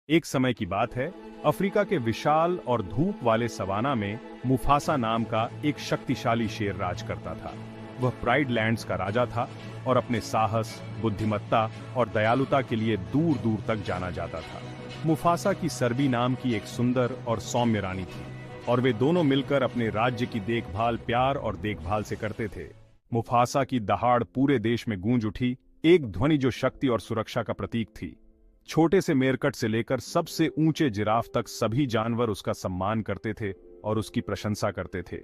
एक समय की बात है, अफ्रीका के विशाल और धूप वाले सवाना में मुफासा नाम का एक शक्तिशाली शेर राज करता था। वह प्राइड लैंड्स का राजा था और अपने साहस, बुद्धिमत्ता और दयालुता के लिए दूर दूर तक जाना जाता था। मुफासा की सर्बी नाम की एक सुंदर और सौम्य रानी थी और वे दोनों मिलकर अपने राज्य की देखभाल प्यार और देखभाल से करते थे। मुफासा की दहाड़ पूरे देश में गूंज उठी, एक ध्वनि जो शक्ति और सुरक्षा का प्रतीक थी। छोटे से मेरकट से लेकर सबसे ऊंचे जिराफ तक सभी जानवर उसका सम्मान करते थे और उसकी प्रशंसा करते थे।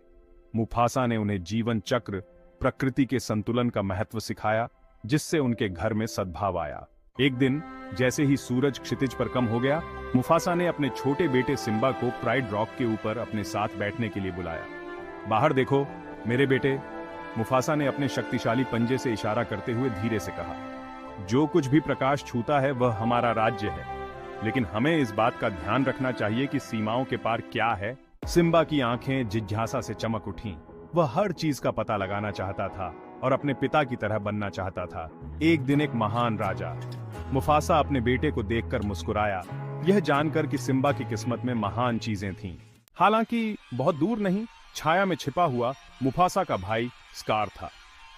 मुफासा ने उन्हें जीवन चक्र, प्रकृति के संतुलन का महत्व सिखाया, जिससे उनके घर में सद्भाव आया। एक दिन जैसे ही सूरज क्षितिज पर कम हो गया, मुफासा ने अपने छोटे बेटे सिम्बा को प्राइड रॉक के ऊपर अपने साथ बैठने के लिए बुलाया। बाहर देखो मेरे बेटे, मुफासा ने अपने शक्तिशाली पंजे से इशारा करते हुए धीरे से कहा। जो कुछ भी प्रकाश छूता है वह हमारा राज्य है, लेकिन हमें इस बात का ध्यान रखना चाहिए कि सीमाओं के पार क्या है। सिम्बा की आंखें जिज्ञासा से चमक उठीं। वह हर चीज का पता लगाना चाहता था और अपने पिता की तरह बनना चाहता था, एक दिन एक महान राजा। मुफासा अपने बेटे को देखकर मुस्कुराया, यह जानकर कि सिम्बा की किस्मत में महान चीजें थीं। हालांकि बहुत दूर नहीं, छाया में छिपा हुआ मुफासा का भाई स्कार था।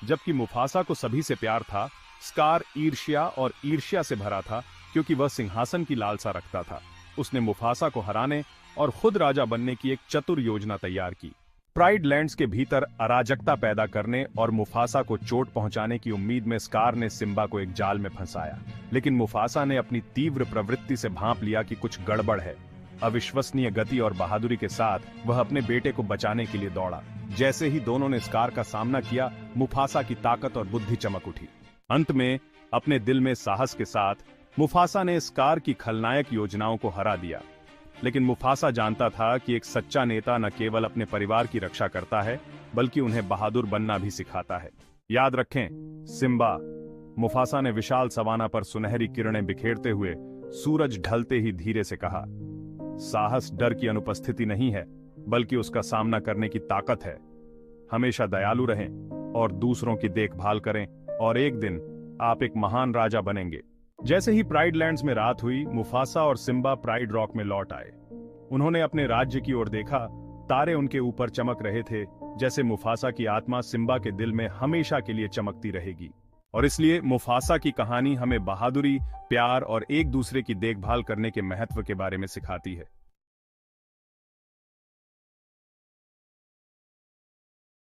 जबकि मुफासा को सभी से प्यार था, स्कार ईर्ष्या से भरा था, क्योंकि वह सिंहासन की लालसा रखता था। उसने मुफासा को हराने और खुद राजा बनने की एक चतुर योजना तैयार की। प्राइड लैंड्स के भीतर अराजकता पैदा करने और मुफासा को चोट पहुंचाने की उम्मीद में स्कार ने सिम्बा को एक जाल में फंसाया। लेकिन मुफासा ने अपनी तीव्र प्रवृत्ति से भांप लिया कि कुछ गड़बड़ है। अविश्वसनीय गति और बहादुरी के साथ वह अपने बेटे को बचाने के लिए दौड़ा। जैसे ही दोनों ने स्कार का सामना किया, मुफासा की ताकत और बुद्धि चमक उठी। अंत में अपने दिल में साहस के साथ मुफासा ने स्कार की खलनायक योजनाओं को हरा दिया। लेकिन मुफासा जानता था कि एक सच्चा नेता न केवल अपने परिवार की रक्षा करता है, बल्कि उन्हें बहादुर बनना भी सिखाता है। याद रखें, सिम्बा, मुफासा ने विशाल सवाना पर सुनहरी किरणें बिखेरते हुए सूरज ढलते ही धीरे से कहा, साहस डर की अनुपस्थिति नहीं है, बल्कि उसका सामना करने की ताकत है। हमेशा दयालु रहें और दूसरों की देखभाल करें और एक दिन आप एक महान राजा बनेंगे। जैसे ही प्राइड लैंड्स में रात हुई, मुफासा और सिम्बा प्राइड रॉक में लौट आए। उन्होंने अपने राज्य की ओर देखा। तारे उनके ऊपर चमक रहे थे, जैसे मुफासा की आत्मा सिम्बा के दिल में हमेशा के लिए चमकती रहेगी। और इसलिए मुफासा की कहानी हमें बहादुरी, प्यार और एक दूसरे की देखभाल करने के महत्व के बारे में सिखाती है।